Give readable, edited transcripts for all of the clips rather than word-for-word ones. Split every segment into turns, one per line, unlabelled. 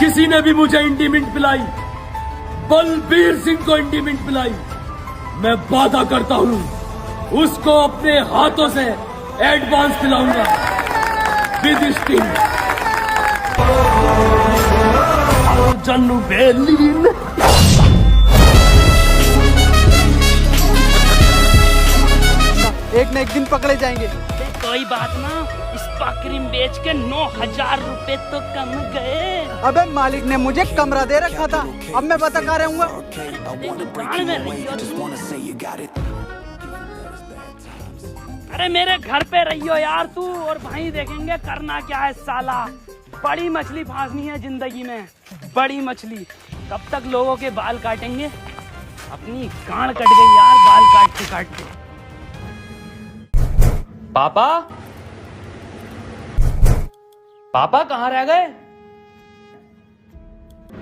किसी ने भी मुझे इंटीमेंट पिलाई, बलबीर सिंह को इंटीमेंट पिलाई, मैं वादा करता हूं उसको अपने हाथों से एडवांस पिलाऊंगा विद स्टिंग। जानू बेलीन
एक न एक दिन पकड़े जाएंगे।
कोई बात ना, स्पा क्रीम बेच के 9,000 रुपए तो कम गए।
अबे मालिक ने मुझे कमरा दे रखा था, अब मैं बता कहाँ रहूंगा।
अरे मेरे घर पे रहियो यार तू, और भाई देखेंगे करना क्या है साला। बड़ी मछली फांसनी है जिंदगी में, बड़ी मछली। कब तक लोगों के बाल काटेंगे, अपनी गांड कट गई यार बाल काटते काटते। पापा पापा कहाँ रह गए?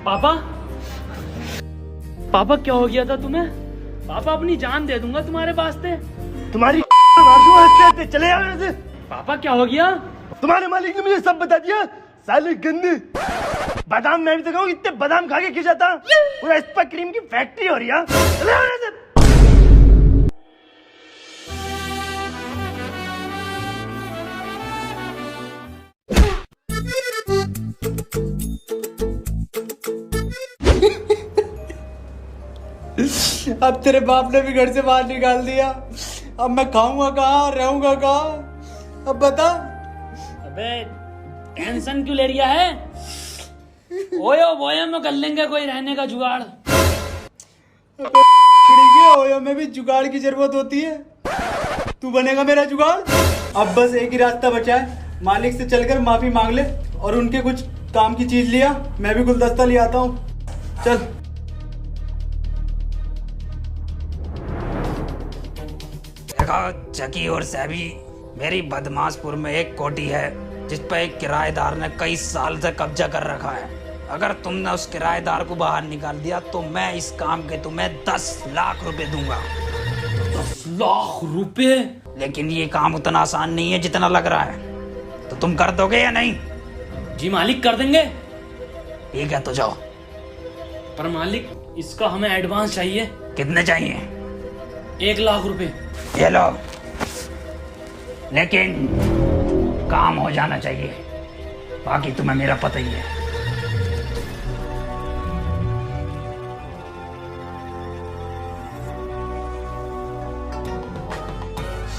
पापा पापा क्या हो गया था तुम्हें? पापा अपनी जान दे दूंगा तुम्हारे वास्ते।
तुम्हारी चले जाओ यहाँ से।
पापा क्या हो गया?
तुम्हारे मालिक ने मुझे सब बता दिया, साले गंदे। बादाम मैं भी तो कहूँ, इतने बादाम खा के खिंचा था, पूरा स्पा क्रीम की फैक्ट्री हो रही है। चले जाओ यहाँ से।
अब तेरे बाप ने भी घर से बाहर निकाल दिया, अब मैं खाऊंगा कहाँ, रहूंगा कहाँ, अब बता।
अबे टेंशन क्यों ले रिया है? ओयो वोयो में कर लेंगे कोई रहने का जुगाड़।
ओयो में भी जुगाड़ की जरूरत होती है, तू बनेगा मेरा जुगाड़। अब बस एक ही रास्ता बचा है, मालिक से चलकर माफी मांग ले और उनके कुछ काम की चीज लिया, मैं भी गुलदस्ता ले आता हूँ। चल।
देखो चकी और सैबी, मेरी बदमाशपुर में एक कोठी है जिस पर एक किराएदार ने कई साल से कब्जा कर रखा है। अगर तुमने उस किराएदार को बाहर निकाल दिया तो मैं इस काम के तुम्हें 10 लाख रुपए दूंगा।
10 लाख रुपए?
लेकिन ये काम उतना आसान नहीं है जितना लग रहा है, तो तुम कर दोगे या नहीं?
जी मालिक कर देंगे।
ठीक है तो जाओ।
पर मालिक इसका हमें एडवांस चाहिए।
कितने चाहिए?
1 लाख रुपए।
ये लो, लेकिन काम हो जाना चाहिए, बाकी तुम्हें मेरा पता ही है।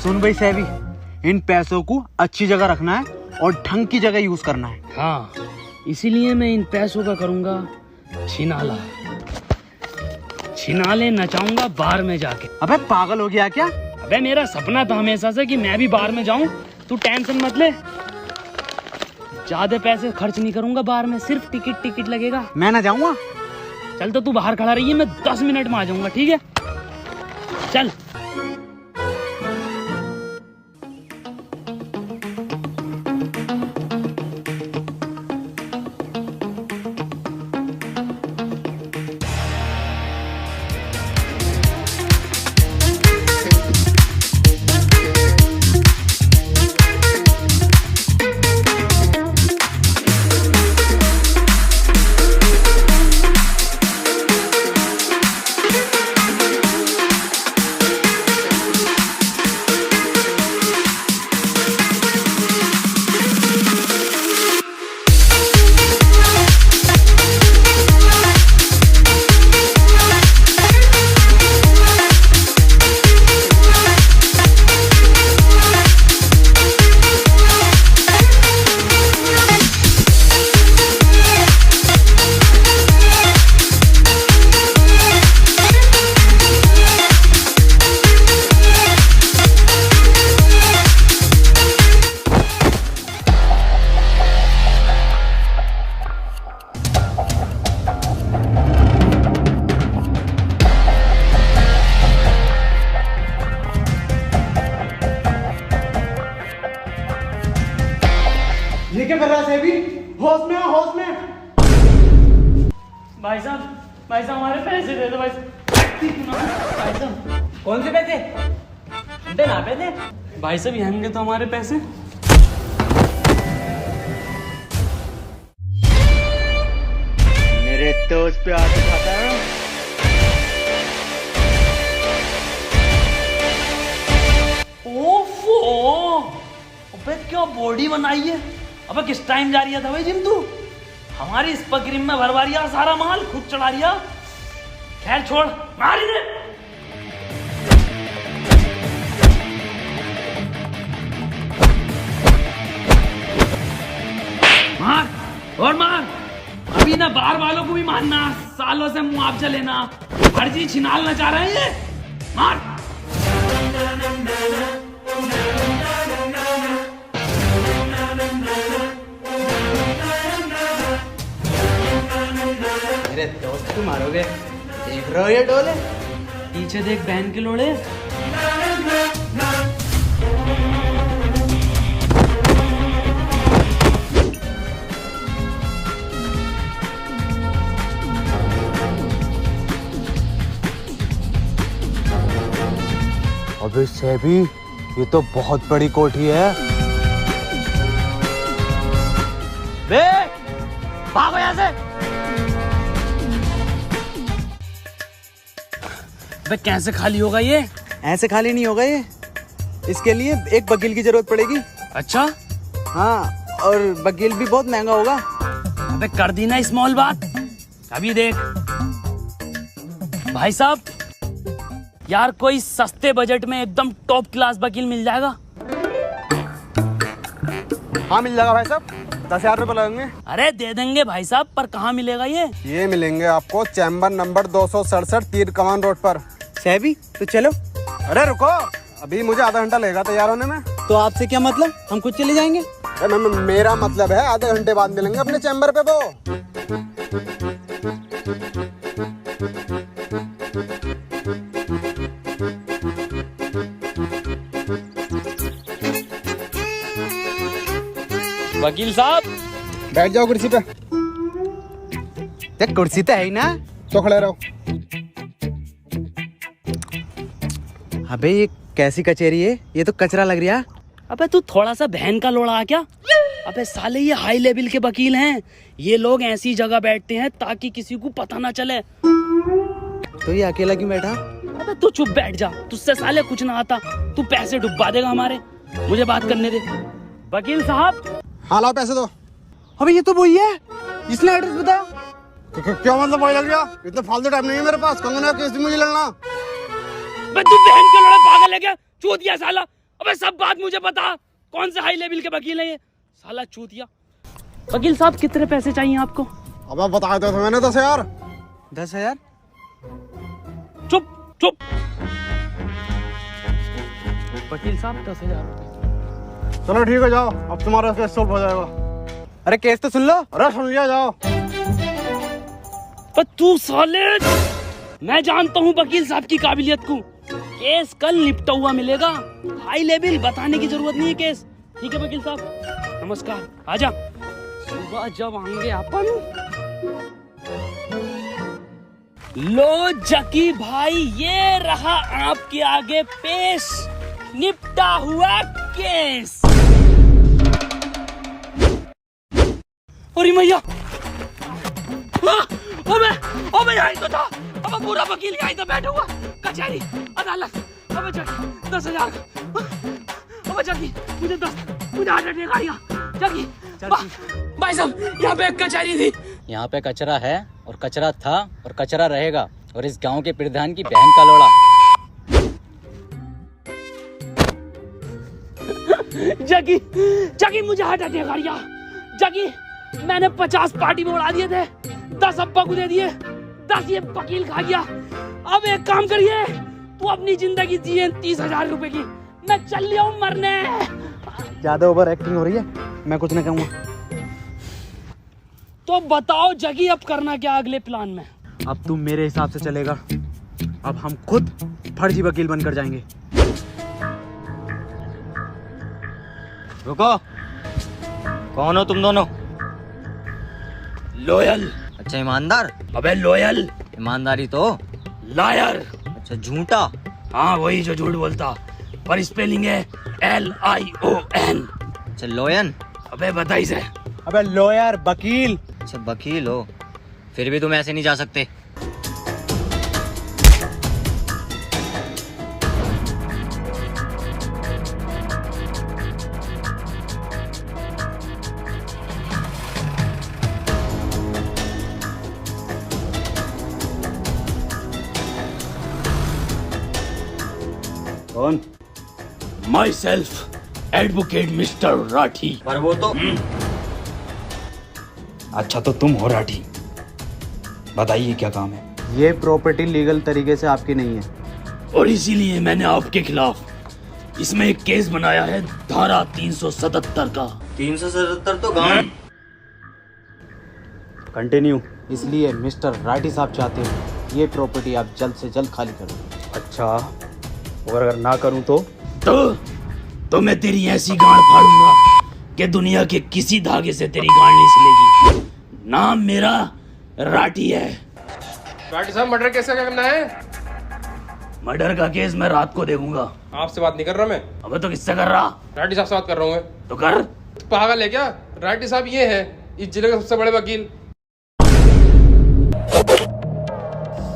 सुन भाई सैबी, इन पैसों को अच्छी जगह रखना है और ढंग की जगह यूज करना है।
हाँ, इसीलिए मैं इन पैसों का करूंगा छिनाला। छिनाले नचाऊंगा बार में जाके।
अबे पागल हो गया क्या?
अबे मेरा सपना था हमेशा से कि मैं भी बार में जाऊं, तू टेंशन मत ले। ज्यादा पैसे खर्च नहीं करूंगा बार में, सिर्फ टिकट लगेगा।
मैं ना जाऊंगा?
चल तो तू बाहर खड़ा रही है, मैं 10 मिनट में आ जाऊंगा, ठीक है? चल।
ये क्या कर रहा है सेबी? होश में हो, होश में।
भाई साहब हमारे पैसे दे दो भाई साहब।
कौन से पैसे? देना पैसे।
भाई साहब यहाँ होंगे तो हमारे पैसे।
मेरे दोस्त पे हाथ उठाता है।
ओफो, अबे क्या बॉडी बनाई है। अबे किस टाइम जा रही है था भाई जिम तू? हमारी इस बकरी में भरवा रिया सारा माल, खुद चढ़ा रिया। खैर छोड़, मार इधर। मार और मार। अभी ना बाहर वालों को भी मारना, सालों से मुआवजा लेना, फर्जी छिनालना चाह रहे हैं ये। मार।
मेरे दोस्त को मारोगे? देख रहे हो ये डोले?
पीछे देख बहन के लोड़े।
अबे सैबी, ये तो बहुत बड़ी कोठी है।
बे भागो यहाँ से। बे कैसे खाली होगा ये?
ऐसे खाली नहीं होगा ये, इसके लिए एक वकील की जरूरत पड़ेगी।
अच्छा,
हाँ, और वकील भी बहुत महंगा होगा।
अबे कर दी ना स्मॉल बात। अभी देख भाई साहब, यार कोई सस्ते बजट में एकदम टॉप क्लास वकील मिल जाएगा?
हाँ मिल जाएगा भाई साहब, 10,000 रुपए लगेंगे।
अरे दे देंगे भाई साहब, पर कहाँ मिलेगा ये
मिलेंगे आपको चैम्बर नंबर 267 तीर कमान रोड पर।
सैबी तो चलो।
अरे रुको, अभी मुझे आधा घंटा लगेगा तैयार होने में।
तो आपसे क्या मतलब, हम खुद चले जाएंगे?
मेरा मतलब है आधे घंटे बाद मिलेंगे अपने चैम्बर पे। वो
वकील साहब
बैठ जाओ कुर्सी पे।
देख कुर्सी तो है ही ना।
तो खड़े रहो।
अबे ये कैसी कचेरी है, ये तो कचरा लग रहा है।
अबे तू थोड़ा सा बहन का लोड़ा क्या? अबे साले ये हाई लेवल के वकील हैं। ये लोग ऐसी जगह बैठते हैं ताकि किसी को पता ना चले।
तो ये अकेला क्यों बैठा?
अबे तू चुप बैठ जा, तुझसे साले कुछ ना आता। तू पैसे डुबा देगा हमारे। मुझे बात करने दे। वकील साहब।
हाँ लाओ पैसे दो।
अबे ये तो वही है जिसने एड्रेस बताया।
क्या मतलब वही लग गया? इतना फालतू टाइम नहीं है मेरे पास। कंगना केस भी मुझे लड़ना।
बे तू बहन के लोड़ा पागल है क्या? चूतिया साला। अबे सब बात मुझे बता, कौन से हाई लेवल के वकील है ये? साला चूतिया। वकील साहब कितने पैसे चाहिए आपको?
अब आप बताया तो मैंने 10,000।
10,000?
चुप चुप। वकील साहब 10,000।
चलो ठीक है, जाओ, अब तुम्हारा केस सॉल्व हो जाएगा।
अरे केस तो सुन लो।
अरे सुन लिया, जाओ।
पर तू साले, मैं जानता हूँ वकील साहब की काबिलियत को। केस कल निपटा हुआ मिलेगा। हाई लेवल बताने की जरूरत नहीं है केस। ठीक है वकील साहब, नमस्कार। आजा। सुबह जब आएंगे अपन। लो जकी भाई, ये रहा आपके आगे पेश निपटा हुआ केस। अरे मैया, अबे यही तो था। अब पूरा वकील यही तो बैठा हुआ। कचहरी, अदालत। अबे जगी 10,000। अबे जगी मुझे हार्ट अटैक आ गया। जगी भाई साहब, यहाँ पे एक कचहरी थी।
यहाँ पे कचरा है और कचरा था और कचरा रहेगा, और इस गांव के प्रधान की बहन का लोड़ा।
जगी मुझे हार्ट अटैक आ गया। जगी मैंने 50 पार्टी में उड़ा दिए थे, 10 अब्बा को दे दिए, 10 ये वकील खा गया। अब एक काम करिए, तू अपनी जिंदगी जिए 30,000 रुपए की। मैं चल लिया हूँ मरने।
ज्यादा ओवर एक्टिंग हो रही है, मैं कुछ नहीं कहूँगा।
तो बताओ जगी, अब करना क्या अगले प्लान में?
अब तू मेरे हिसाब से चलेगा। अब हम खुद फर्जी वकील बनकर जाएंगे।
रुको, कौन हो तुम दोनों?
लॉयल।
अच्छा ईमानदार?
अबे लॉयल।
ईमानदारी तो।
लायर।
अच्छा झूठा?
हाँ वही जो झूठ बोलता, पर स्पेलिंग है LION।
अच्छा लोयन?
अबे बताई से।
अबे लॉयर, वकील।
अच्छा वकील हो, फिर भी तुम ऐसे नहीं जा सकते।
कौन?
My self advocate mister Rathi.
पर वो तो
अच्छा तो तुम हो राठी, बताइए क्या काम है?
ये प्रॉपर्टी लीगल तरीके से आपकी नहीं है
और इसीलिए मैंने आपके खिलाफ इसमें एक केस बनाया है, धारा 377 का।
377 तो गाँव।
कंटिन्यू। इसलिए मिस्टर राठी साहब चाहते हैं ये प्रॉपर्टी आप जल्द से जल्द खाली करो।
अच्छा, और अगर ना करूं
तो मैं तेरी ऐसी गांड फाड़ूंगा कि दुनिया के किसी धागे से तेरी गांड नहीं सिलेगी। नाम मेरा राठी है।
राठी साहब, मर्डर केस का क्या करना है?
मर्डर का केस मैं रात को देखूंगा।
आपसे बात नहीं कर रहा मैं,
अबे तो किससे कर रहा?
राठी साहब से बात कर रहा हूँ मैं।
तो कर।
पागल है क्या? राठी साहब ये है इस जिले के सबसे बड़े वकील।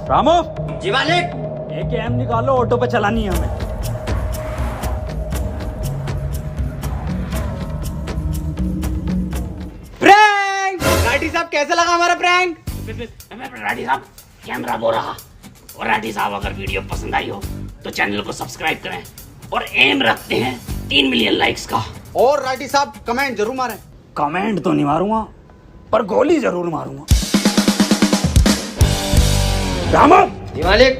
रामो,
जी मालिक।
AKM निकालो, ऑटो पे चलानी है हमें। प्रैंक! राठी साहब कैसे लगा हमारा प्रैंक?
राठी साहब कैमरा बोल रहा। और राठी साहब अगर वीडियो पसंद आई हो तो चैनल को सब्सक्राइब करें और एम रखते हैं 3 मिलियन लाइक्स का।
और राठी साहब कमेंट जरूर मारें।
कमेंट तो नहीं मारूंगा, पर गोली जरूर मारूंगा। रामो,
जी मालिक।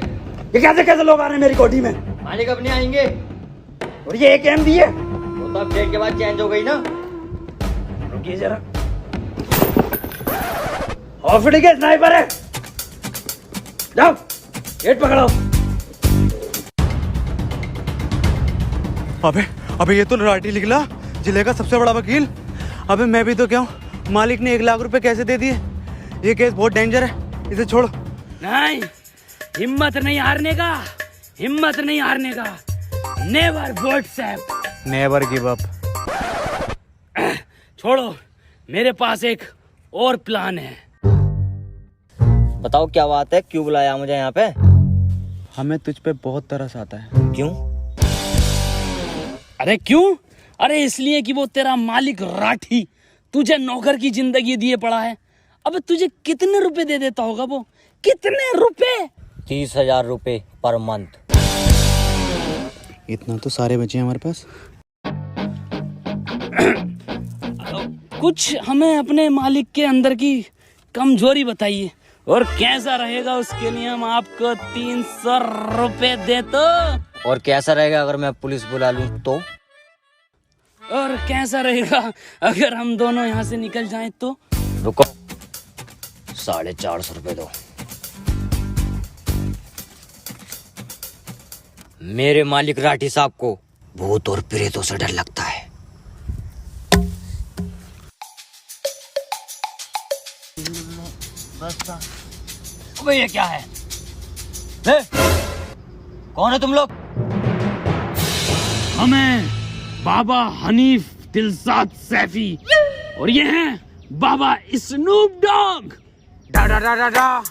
ये कैसे कैसे लोग आ रहे हैं मेरी कोठी में?
मालिक अपने आएंगे।
और ये AKM दी है?
वो तो अपडेट के बाद चेंज हो गई ना।
रुकिए जरा। हॉस्पिटल के स्नाइपर है, जाओ गेट पकड़ो।
अबे ये तो राठी निकला, जिले का सबसे बड़ा वकील। अबे मैं भी तो क्या हूँ, मालिक ने 1 लाख रुपए कैसे दे दिए? ये केस बहुत डेंजर है, इसे छोड़ो।
नहीं, हिम्मत नहीं हारने का, हिम्मत नहीं हारने का। Never WhatsApp,
never give up.
छोड़ो, मेरे पास एक और प्लान है।
बताओ क्या बात है, क्यों बुलाया मुझे यहाँ पे?
हमें तुझ पे बहुत तरस आता है।
क्यों?
अरे क्यों? अरे इसलिए कि वो तेरा मालिक राठी तुझे नौकर की जिंदगी दिए पड़ा है। अब तुझे कितने रुपए दे देता होगा वो? कितने रुपए?
30,000 रुपए पर मंथ।
इतना तो सारे बचे हैं हमारे पास।
कुछ हमें अपने मालिक के अंदर की कमजोरी बताइए और कैसा रहेगा उसके लिए हम आपको 300 रुपए दे तो।
और कैसा रहेगा अगर मैं पुलिस बुला लूं तो?
और कैसा रहेगा अगर हम दोनों यहाँ से निकल जाएं तो?
रुको, 450 रुपए दो। मेरे मालिक राठी साहब को भूत और प्रेतों से डर लगता है।
अबे ये क्या है?
कौन है तुम लोग?
हमें बाबा हनीफ दिलसाद सैफी और ये हैं बाबा स्नूप डॉग।
डा डा डा डा डा।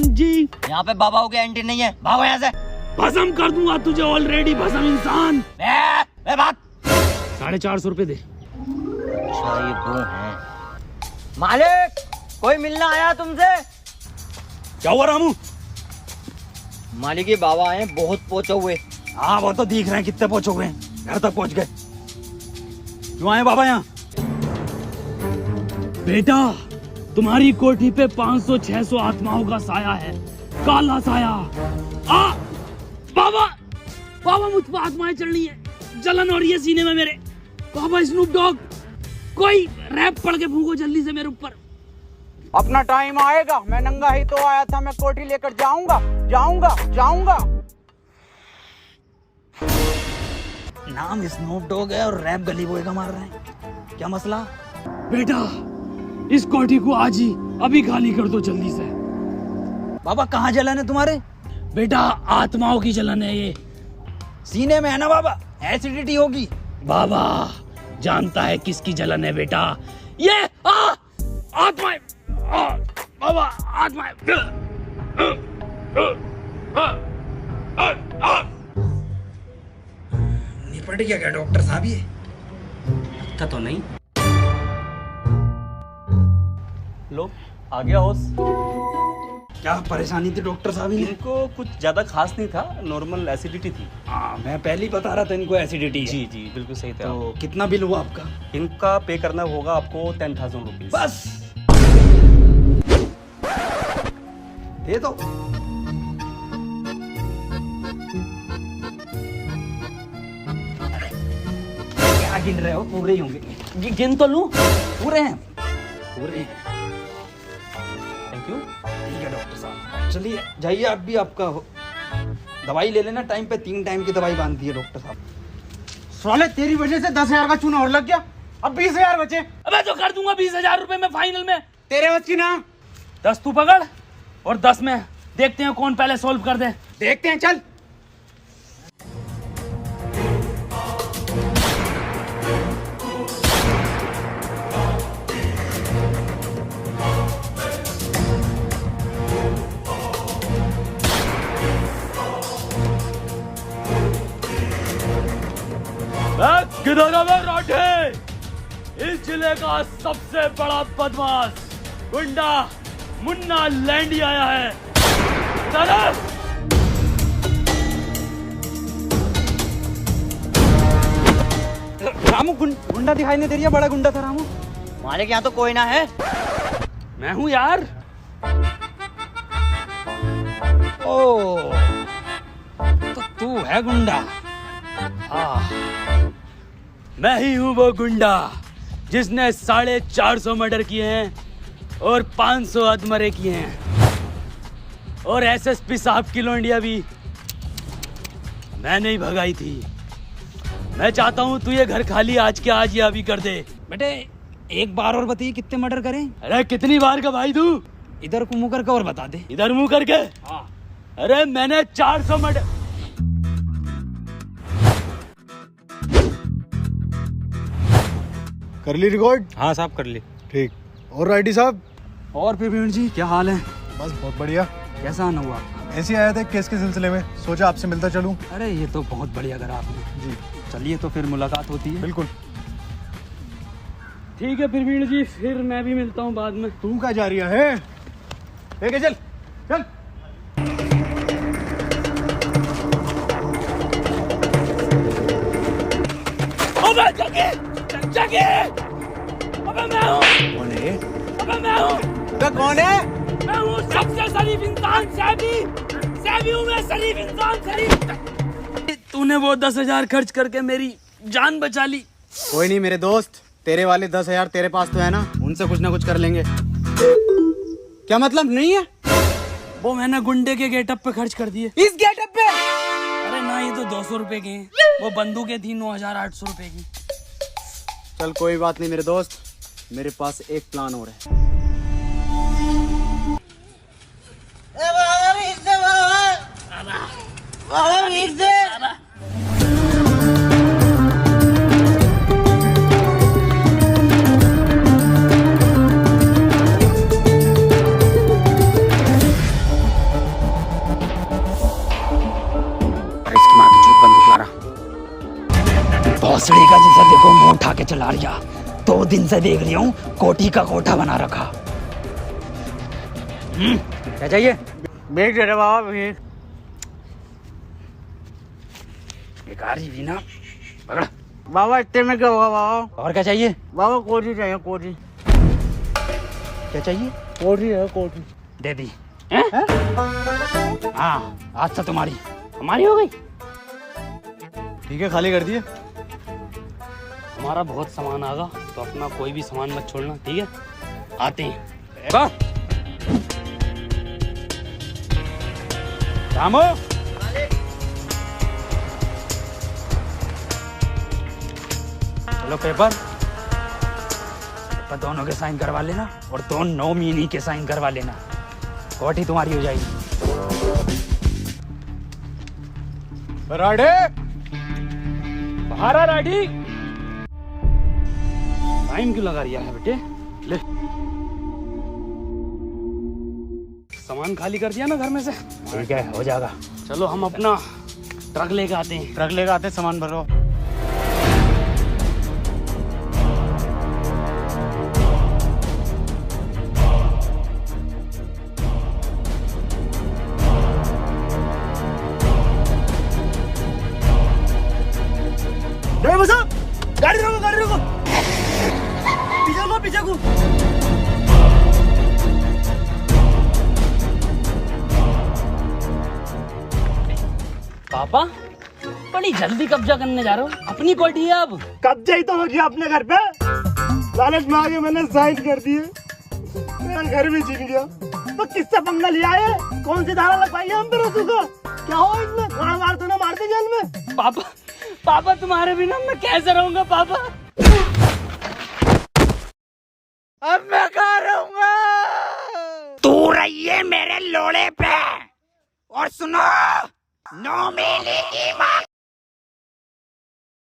जी
यहाँ पे बाबाओं के एंट्री नहीं है, भागो यहाँ से।
भस्म कर दूंगा तुझे ऑलरेडी, भस्म इंसान।
बात
450 रुपए दे।
अच्छा ये वो हैं। मालिक, कोई मिलना आया तुमसे?
क्या हुआ रामू?
मालिक ये बाबा आए हैं, बहुत पहुंचे हुए।
हाँ वो तो दिख रहे हैं, कितने पहुंचे हुए हैं, घर तक पहुंच गए। क्यों आए बाबा यहाँ?
बेटा तुम्हारी कोठी पे 500-600 आत्माओं का साया है, काला साया। बाबा बाबा मुझ पर आत्माएं चढ़ रही है, जलन हो रही है सीने में मेरे। बाबा स्नूप डॉग, कोई रैप पढ़ के फूंको जल्दी से मेरे ऊपर।
अपना टाइम आएगा, मैं नंगा ही तो आया था, मैं कोठी लेकर जाऊंगा जाऊंगा जाऊंगा।
नाम स्नूप डॉग है और रैप गली बॉय का मार रहे हैं, क्या मसला?
बेटा इस कोठी को आज ही अभी खाली कर दो जल्दी से।
बाबा कहाँ जलन है तुम्हारे?
बेटा आत्माओं की जलन है ये।
सीने में है ना बाबा, एसिडिटी होगी।
बाबा जानता है किसकी जलन है बेटा, ये आत्माएं। बाबा आज मैं
निपट गया क्या डॉक्टर साहब ये?
लगता तो नहीं। लो आ गया होश।
क्या परेशानी थी डॉक्टर साहब?
इनको कुछ ज्यादा खास नहीं था, नॉर्मल एसिडिटी थी।
हाँ, मैं पहले ही बता रहा था इनको एसिडिटी है।
जी जी बिल्कुल सही था।
तो कितना बिल हुआ आपका?
इनका पे करना होगा आपको 10,000 रुपीज।
बस दे दो। क्या गिन रहे हो? पूरे ही होंगे।
गिन तो लूं।
पूरे हैं। पूरे हैं।
Thank you.
ठीक है डॉक्टर साहब, चलिए जाइए आप भी। आपका दवाई ले लेना टाइम पे। 3 टाइम की दवाई बांध दी है डॉक्टर साहब।
साले तेरी वजह से 10,000 का चूना और लग गया। अब 20,000 बचे।
अबे तो कर दूंगा 20,000 रुपए में फाइनल में।
तेरे बच की ना।
10 तू पकड़ और 10 में देखते हैं कौन पहले सोल्व कर दे।
देखते हैं, चल।
किधर है मैं राठे? इस जिले का सबसे बड़ा बदमाश गुंडा मुन्ना लैंडी आया है। तरफ
रामू गुंडा दिखाई नहीं दे रही है? बड़ा गुंडा था रामू।
हमारे यहाँ तो कोई ना है।
मैं हूं यार।
ओ तो तू है गुंडा?
मैं ही हूं वो गुंडा जिसने 450 मर्डर किए हैं और 500 अधमरे किए हैं। और एसएसपी साहब की लोंडिया भी मैंने ही भगाई थी। मैं चाहता हूं तू ये घर खाली आज के आज ये अभी कर दे।
बेटे एक बार और बताइए कितने मर्डर करें?
अरे कितनी बार का भाई तू?
इधर को मुंह करके और बता दे।
इधर मुंह करके? अरे मैंने 400 मर्डर।
कर ली रिकॉर्ड?
हाँ साहब कर ली।
ठीक। और राइटी साहब?
और प्रवीण जी क्या हाल है?
बस बहुत बढ़िया।
कैसा आना हुआ?
ऐसे आया था केस के सिलसिले में, सोचा आपसे मिलता चलूं।
अरे ये तो बहुत बढ़िया करा आपने।
जी
चलिए तो फिर मुलाकात होती है।
बिल्कुल।
ठीक है प्रवीण जी, फिर मैं भी मिलता हूँ बाद में।
तू क्या जा रही है? लेके चल चल।
अबे जगे जगे, अबे मैं हूँ।
कौन है?
अबे मैं हूँ।
तो कौन है?
मैं हूँ सबसे शरीफ इंसान, सैबी हूँ मैं, शरीफ इंसान, शरीफ।
तूने वो 10,000 खर्च करके मेरी जान बचा ली।
कोई नहीं मेरे दोस्त, तेरे वाले 10,000 तेरे पास तो है ना, उनसे कुछ ना कुछ कर लेंगे। क्या मतलब नहीं है?
वो मैंने गुंडे के गेटअप पे खर्च कर दिए।
इस गेटअप पे?
अरे ना, ये तो 200 रुपए के हैं। वो बंदूकें थी 9,800 रुपए की।
चल कोई बात नहीं मेरे दोस्त, मेरे पास एक प्लान और है।
इसकी माँ की चूत बंदूक ला रहा। भोसड़ी का जैसा देखो मुंह उठा के चला रहा। 2 दिन से देख रही हूँ, कोठी का कोठा बना रखा। क्या चाहिए?
भेज दे रहे बाबा, भेज।
बेकारी भी ना। पकड़।
बाबा इतने में क्या होगा बाबा?
और क्या चाहिए?
बाबा कोठी चाहिए, कोठी।
क्या चाहिए?
कोठी है, कोठी।
दे दी। हाँ आज से तुम्हारी।
हमारी हो गई।
ठीक है, खाली कर दिए।
हमारा बहुत सामान आगा, तो अपना कोई भी सामान मत छोड़ना, ठीक है? आते हैं।
रामो चलो पेपर दोनों के साइन करवा लेना और 2 नॉमिनी के साइन करवा लेना। कोठी तुम्हारी हो जाएगी।
राठे
बाहर आ राठी। टाइम क्यों लगा रिया है बेटे? ले सामान खाली कर दिया ना घर में से? ठीक है, हो जाएगा। चलो हम अपना ट्रक लेके आते हैं।
ट्रक लेकर आते, सामान भरो। ड्राइवर साहब, गाड़ी रोको, गाड़ी रोको। पीछे को, पीछे को।
पापा, बड़ी जल्दी कब्जा करने जा रहे हो? अपनी कोठी है अब।
कब्जा ही तो हो गया अपने घर पे। लालच में आगे मैंने साइन कर दिए, मेरा घर भी छीन गया। तो किससे पंगा लिया है? कौन सी धारा लगवाई है हम पे रसू का? क्या हो इसमें? थोड़ा मार तो ना मारते जेल में।
पापा, पापा तुम्हारे बिना मैं कैसे रहूंगा पापा?
अब मैं कहाँ रहूंगा?
तू रहिए मेरे लोड़े पे। और सुनो, 9 मिली की माँ